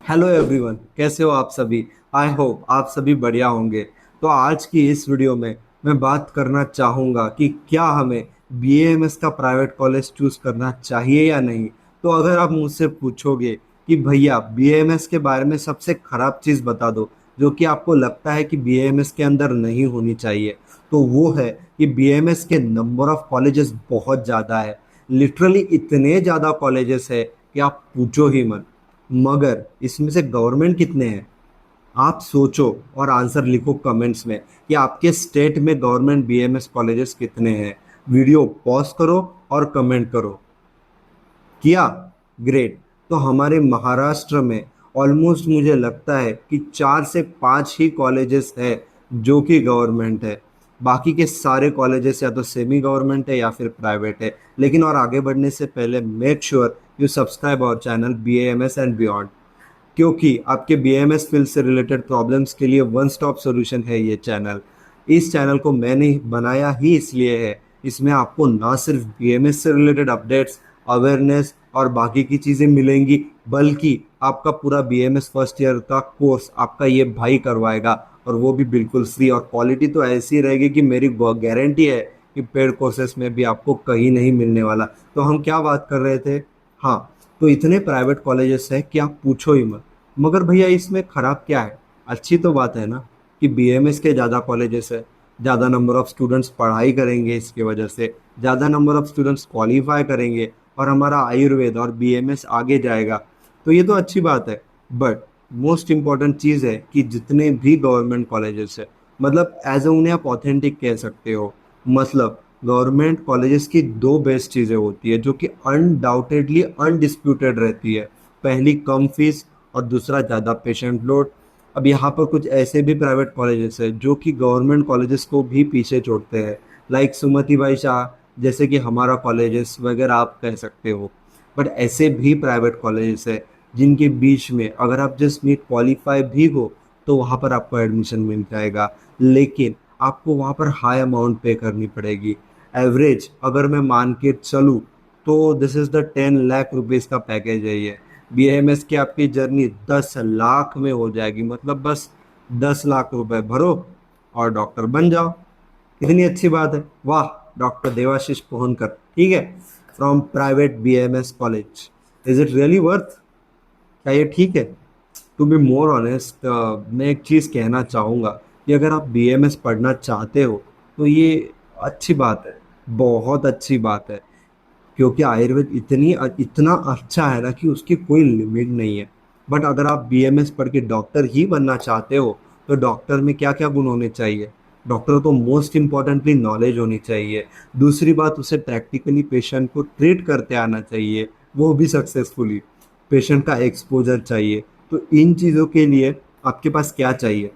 Hello everyone, कैसे हो आप सभी। आई होप आप सभी बढ़िया होंगे। तो आज की इस वीडियो में मैं बात करना चाहूँगा कि क्या हमें बीएएमएस का प्राइवेट कॉलेज चूज़ करना चाहिए या नहीं। तो अगर आप मुझसे पूछोगे कि भैया बीएएमएस के बारे में सबसे खराब चीज़ बता दो जो कि आपको लगता है कि बीएएमएस के अंदर नहीं होनी चाहिए, तो वो है कि बीएएमएस के नंबर ऑफ कॉलेजेस बहुत ज़्यादा है। लिटरली इतने ज़्यादा कॉलेजेस है कि आप पूछो ही मत। मगर इसमें से गवर्नमेंट कितने हैं, आप सोचो और आंसर लिखो कमेंट्स में कि आपके स्टेट में गवर्नमेंट बीएमएस कॉलेजेस कितने हैं। वीडियो पॉज करो और कमेंट करो। किया? ग्रेट। तो हमारे महाराष्ट्र में ऑलमोस्ट मुझे लगता है कि 4 से 5 ही कॉलेजेस है जो कि गवर्नमेंट है। बाकी के सारे कॉलेजेस या तो सेमी गवर्नमेंट है या फिर प्राइवेट है। लेकिन और आगे बढ़ने से पहले make sure you subscribe our channel B M S and beyond, क्योंकि आपके बीएमएस फील्ड से रिलेटेड प्रॉब्लम्स के लिए वन स्टॉप सॉल्यूशन है ये चैनल। इस चैनल को मैंने बनाया ही इसलिए है, इसमें आपको ना सिर्फ बीएमएस से रिलेटेड अपडेट्स, अवेयरनेस और बाकी की चीज़ें मिलेंगी, बल्कि आपका पूरा बीएमएस फर्स्ट ईयर का कोर्स आपका ये भाई करवाएगा, और वो भी बिल्कुल फ्री। और क्वालिटी तो ऐसी रहेगी कि मेरी गारंटी है कि पेड कोर्सेस में भी आपको कहीं नहीं मिलने वाला। तो हम क्या बात कर रहे थे? हाँ, तो इतने प्राइवेट कॉलेजेस हैं कि आप पूछो ही मत। मगर भैया इसमें खराब क्या है? अच्छी तो बात है ना कि बीएमएस के ज़्यादा कॉलेजेस है, ज़्यादा नंबर ऑफ स्टूडेंट्स पढ़ाई करेंगे, इसकी वजह से ज़्यादा नंबर ऑफ स्टूडेंट्स क्वालिफाई करेंगे और हमारा आयुर्वेद और बीएमएस आगे जाएगा। तो ये तो अच्छी बात है। बट मोस्ट इम्पॉर्टेंट चीज़ है कि जितने भी गवर्नमेंट कॉलेजेस है, मतलब एज ए उन्हें आप ऑथेंटिक कह सकते हो। मतलब गवर्नमेंट कॉलेजेस की दो बेस्ट चीज़ें होती है जो कि अनडाउटेडली अनडिस्प्यूटेड रहती है। पहली कम फीस और दूसरा ज़्यादा पेशेंट लोड। अब यहाँ पर कुछ ऐसे भी प्राइवेट कॉलेजेस हैं जो कि गवर्नमेंट कॉलेजेस को भी पीछे छोड़ते हैं, लाइक सुमति भाई शाह, जैसे कि हमारा कॉलेजेस वगैरह आप कह सकते हो। बट ऐसे भी प्राइवेट कॉलेजेस है जिनके बीच में अगर आप जस्ट नीट क्वालिफाई भी हो तो वहाँ पर आपको एडमिशन मिल जाएगा, लेकिन आपको वहाँ पर हाई अमाउंट पे करनी पड़ेगी। एवरेज अगर मैं मान के चलूँ तो this is the 10 lakh rupees का पैकेज है ये। बीएमएस की आपकी जर्नी 10 लाख में हो जाएगी, मतलब बस 10 लाख रुपए भरो और डॉक्टर बन जाओ। कितनी अच्छी बात है, वाह। डॉक्टर देवाशीष पोहनकर, ठीक है, from private BMS college. Is it really worth? क्या ये ठीक है? टू बी मोर ऑनेस्ट, मैं एक चीज़ कहना चाहूँगा कि अगर आप बीएमएस पढ़ना चाहते हो तो ये अच्छी बात है, बहुत अच्छी बात है। क्योंकि आयुर्वेद इतना अच्छा है ना कि उसकी कोई लिमिट नहीं है। बट अगर आप बीएमएस पढ़ के डॉक्टर ही बनना चाहते हो तो डॉक्टर में क्या क्या गुण होने चाहिए? डॉक्टर को मोस्ट इम्पॉर्टेंटली नॉलेज होनी चाहिए। दूसरी बात, उसे प्रैक्टिकली पेशेंट को ट्रीट करते आना चाहिए, वो भी सक्सेसफुली। पेशेंट का एक्सपोजर चाहिए। तो इन चीज़ों के लिए आपके पास क्या चाहिए?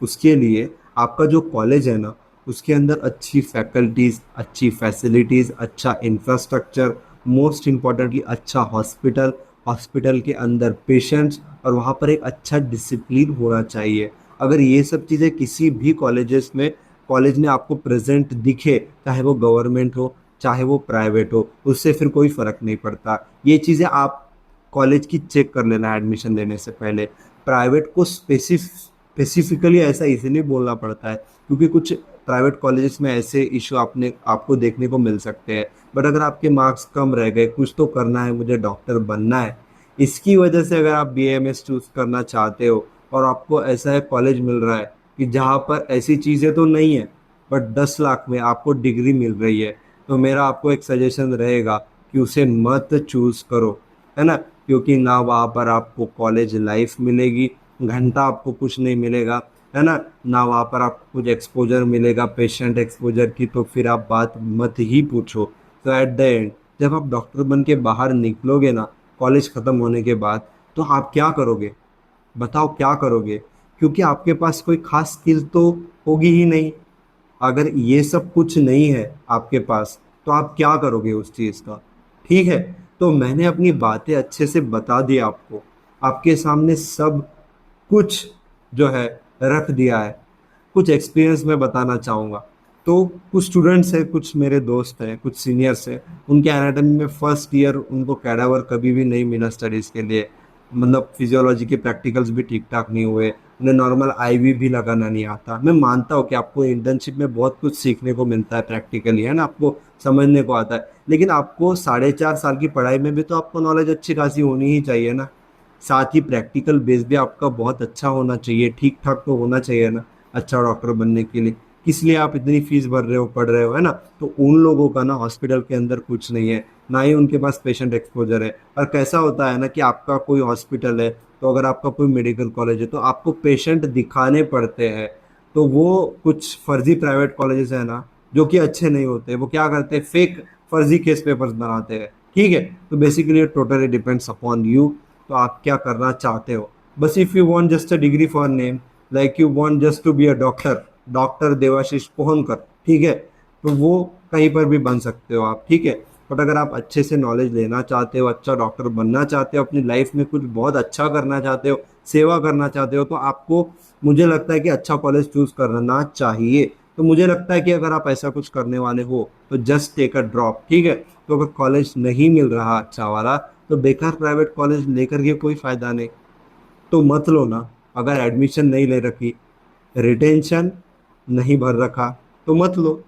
उसके लिए आपका जो कॉलेज है ना, उसके अंदर अच्छी फैकल्टीज़, अच्छी फैसिलिटीज़, अच्छा इंफ्रास्ट्रक्चर, मोस्ट इम्पॉर्टेंटली अच्छा हॉस्पिटल, हॉस्पिटल के अंदर पेशेंट्स, और वहाँ पर एक अच्छा डिसिप्लिन होना चाहिए। अगर ये सब चीज़ें किसी भी कॉलेज में आपको प्रेजेंट दिखे, चाहे वो गवर्नमेंट हो चाहे वो प्राइवेट हो, उससे फिर कोई फ़र्क नहीं पड़ता। ये चीज़ें आप कॉलेज की चेक कर लेना एडमिशन लेने से पहले। प्राइवेट को स्पेसिफिकली ऐसा इसीलिए बोलना पड़ता है क्योंकि कुछ प्राइवेट कॉलेजेस में ऐसे इशू आपको देखने को मिल सकते हैं। बट अगर आपके मार्क्स कम रह गए, कुछ तो करना है, मुझे डॉक्टर बनना है, इसकी वजह से अगर आप बीएमएस चूज करना चाहते हो और आपको ऐसा है कॉलेज मिल रहा है कि जहाँ पर ऐसी चीज़ें तो नहीं है बट 10 लाख में आपको डिग्री मिल रही है, तो मेरा आपको एक सजेशन रहेगा कि उसे मत चूज करो, है ना। क्योंकि ना वहाँ पर आपको कॉलेज लाइफ मिलेगी, घंटा आपको कुछ नहीं मिलेगा, है ना। ना वहाँ पर आपको कुछ एक्सपोजर मिलेगा, पेशेंट एक्सपोजर की तो फिर आप बात मत ही पूछो। तो एट द एंड जब आप डॉक्टर बन के बाहर निकलोगे ना, कॉलेज ख़त्म होने के बाद, तो आप क्या करोगे? बताओ क्या करोगे? क्योंकि आपके पास कोई खास स्किल तो होगी ही नहीं। अगर ये सब कुछ नहीं है आपके पास तो आप क्या करोगे उस चीज़ का? ठीक है। तो मैंने अपनी बातें अच्छे से बता दी आपको, आपके सामने सब कुछ जो है रख दिया है। कुछ एक्सपीरियंस मैं बताना चाहूँगा। तो कुछ स्टूडेंट्स हैं, कुछ मेरे दोस्त हैं, कुछ सीनियर्स हैं, उनके एनाटॉमी में फर्स्ट ईयर उनको कैडावर कभी भी नहीं मिला स्टडीज़ के लिए। मतलब फिजियोलॉजी के प्रैक्टिकल्स भी ठीक ठाक नहीं हुए, उन्हें नॉर्मल आईवी भी लगाना नहीं आता। मैं मानता हूँ कि आपको इंटर्नशिप में बहुत कुछ सीखने को मिलता है प्रैक्टिकली, है ना, आपको समझने को आता है, लेकिन आपको 4.5 साल की पढ़ाई में भी तो आपको नॉलेज अच्छी खासी होनी ही चाहिए ना। साथ ही प्रैक्टिकल बेस भी आपका बहुत अच्छा होना चाहिए, ठीक ठाक तो होना चाहिए ना, अच्छा डॉक्टर बनने के लिए। किस लिए आप इतनी फीस भर रहे हो, पढ़ रहे हो, है ना। तो उन लोगों का ना हॉस्पिटल के अंदर कुछ नहीं है, ना ही उनके पास पेशेंट एक्सपोजर है। और कैसा होता है ना कि आपका कोई हॉस्पिटल है, तो अगर आपका कोई मेडिकल कॉलेज है, तो आपको पेशेंट दिखाने पड़ते हैं। तो वो कुछ फर्जी प्राइवेट कॉलेजेस है ना, जो कि अच्छे नहीं होते, वो क्या करते हैं, फेक फर्जी केस पेपर्स बनाते हैं। ठीक है। तो basically totally depends upon you. तो आप क्या करना चाहते हो। बस if you want just a degree for name, like you want just to be a doctor, doctor Devashish Pohankar, ठीक है, तो वो कहीं पर भी बन सकते हो आप। ठीक है। बट अगर आप अच्छे से नॉलेज लेना चाहते हो, अच्छा डॉक्टर बनना चाहते हो, अपनी लाइफ में कुछ बहुत अच्छा करना चाहते हो, सेवा करना चाहते हो, तो आपको, मुझे लगता है कि अच्छा कॉलेज चूज करना चाहिए। तो मुझे लगता है कि अगर आप ऐसा कुछ करने वाले हो तो जस्ट टेक अ ड्रॉप। ठीक है। तो अगर कॉलेज नहीं मिल रहा अच्छा वाला, तो बेकार प्राइवेट कॉलेज लेकर के कोई फायदा नहीं। तो मत लो ना। अगर एडमिशन नहीं ले रखी, रिटेंशन नहीं भर रखा, तो मत लो।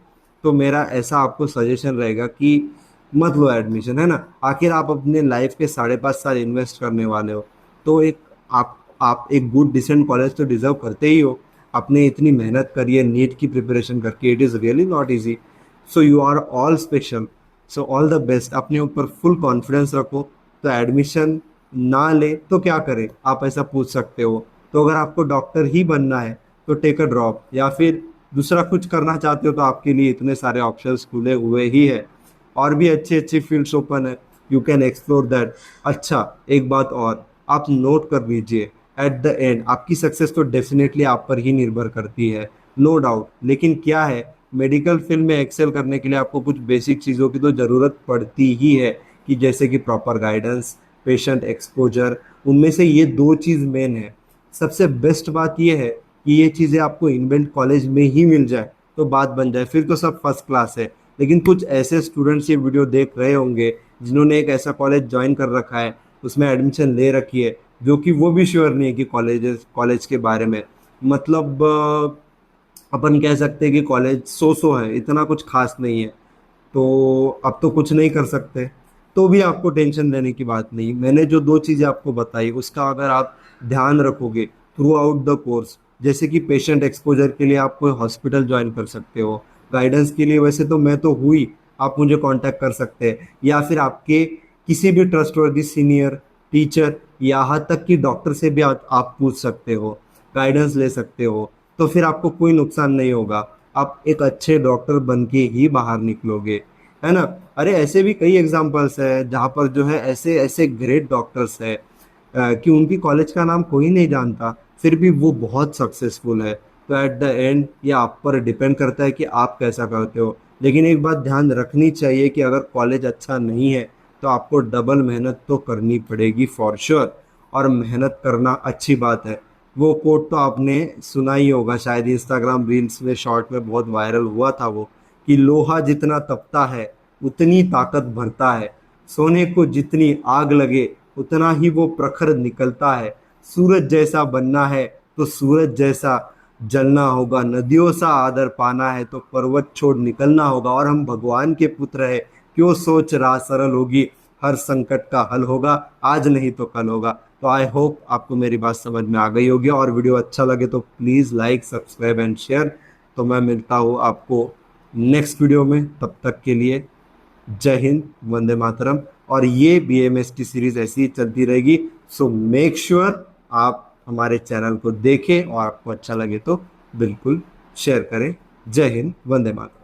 तो मेरा ऐसा आपको सजेशन रहेगा कि मत लो एडमिशन, है ना। आखिर आप अपने लाइफ के 5.5 साल इन्वेस्ट करने वाले हो, तो एक आप एक गुड डिसेंट कॉलेज तो डिजर्व करते ही हो। आपने इतनी मेहनत करी है नीट की प्रिपरेशन करके, it is really not easy. So you are all special. So all the best, अपने ऊपर फुल कॉन्फिडेंस रखो। तो एडमिशन ना ले तो क्या करें, आप ऐसा पूछ सकते हो। तो अगर आपको डॉक्टर ही बनना है तो टेक अ ड्रॉप, या फिर दूसरा कुछ करना चाहते हो तो आपके लिए इतने सारे ऑप्शंस खुले हुए ही है। और भी अच्छी अच्छी फील्ड्स ओपन है, यू कैन एक्सप्लोर दैट। अच्छा, एक बात और आप नोट कर लीजिए, एट द एंड आपकी सक्सेस तो डेफिनेटली आप पर ही निर्भर करती है, नो डाउट। लेकिन क्या है, मेडिकल फील्ड में एक्सेल करने के लिए आपको कुछ बेसिक चीज़ों की तो ज़रूरत पड़ती ही है, कि जैसे कि प्रॉपर गाइडेंस, पेशेंट एक्सपोजर। उनमें से ये दो चीज़ मेन है। सबसे बेस्ट बात ये है कि ये चीज़ें आपको इनबिल्ट कॉलेज में ही मिल जाए तो बात बन जाए, फिर तो सब फर्स्ट क्लास है। लेकिन कुछ ऐसे स्टूडेंट्स ये वीडियो देख रहे होंगे जिन्होंने एक ऐसा कॉलेज ज्वाइन कर रखा है, उसमें एडमिशन ले रखी है, जो कि वो भी श्योर नहीं है कि कॉलेज के बारे में। मतलब अपन कह सकते हैं कि कॉलेज सो है, इतना कुछ खास नहीं है। तो अब तो कुछ नहीं कर सकते। तो भी आपको टेंशन लेने की बात नहीं, मैंने जो दो चीज़ें आपको बताई उसका अगर आप ध्यान रखोगे थ्रू आउट द कोर्स, जैसे कि पेशेंट एक्सपोजर के लिए आप कोई हॉस्पिटल ज्वाइन कर सकते हो, गाइडेंस के लिए वैसे तो मैं तो हुई, आप मुझे कांटेक्ट कर सकते हैं, या फिर आपके किसी भी ट्रस्टवर्दी सीनियर टीचर, यहाँ तक कि डॉक्टर से भी आप पूछ सकते हो, गाइडेंस ले सकते हो। तो फिर आपको कोई नुकसान नहीं होगा, आप एक अच्छे डॉक्टर बन के ही बाहर निकलोगे, है ना। अरे ऐसे भी कई एग्जाम्पल्स है जहाँ पर जो है ऐसे ऐसे ग्रेट डॉक्टर्स है कि उनकी कॉलेज का नाम कोई नहीं जानता, फिर भी वो बहुत सक्सेसफुल है। तो एट द एंड ये आप पर डिपेंड करता है कि आप कैसा करते हो। लेकिन एक बात ध्यान रखनी चाहिए कि अगर कॉलेज अच्छा नहीं है तो आपको डबल मेहनत तो करनी पड़ेगी फॉर श्योर। और मेहनत करना अच्छी बात है। वो कोट तो आपने सुना ही होगा शायद, इंस्टाग्राम रील्स में शॉर्ट में बहुत वायरल हुआ था वो, कि लोहा जितना तपता है उतनी ताकत भरता है, सोने को जितनी आग लगे उतना ही वो प्रखर निकलता है, सूरज जैसा बनना है तो सूरज जैसा जलना होगा, नदियों सा आदर पाना है तो पर्वत छोड़ निकलना होगा, और हम भगवान के पुत्र है, क्यों सोच राह सरल होगी, हर संकट का हल होगा, आज नहीं तो कल होगा। तो आई होप आपको मेरी बात समझ में आ गई होगी, और वीडियो अच्छा लगे तो please like subscribe and share. तो मैं मिलता हूँ आपको नेक्स्ट वीडियो में, तब तक के लिए जय हिंद, वंदे मातरम। और ये बीएमएस की सीरीज ऐसी ही चलती रहेगी। सो मेक श्योर आप हमारे चैनल को देखें, और आपको अच्छा लगे तो बिल्कुल शेयर करें। जय हिंद, वंदे मातरम।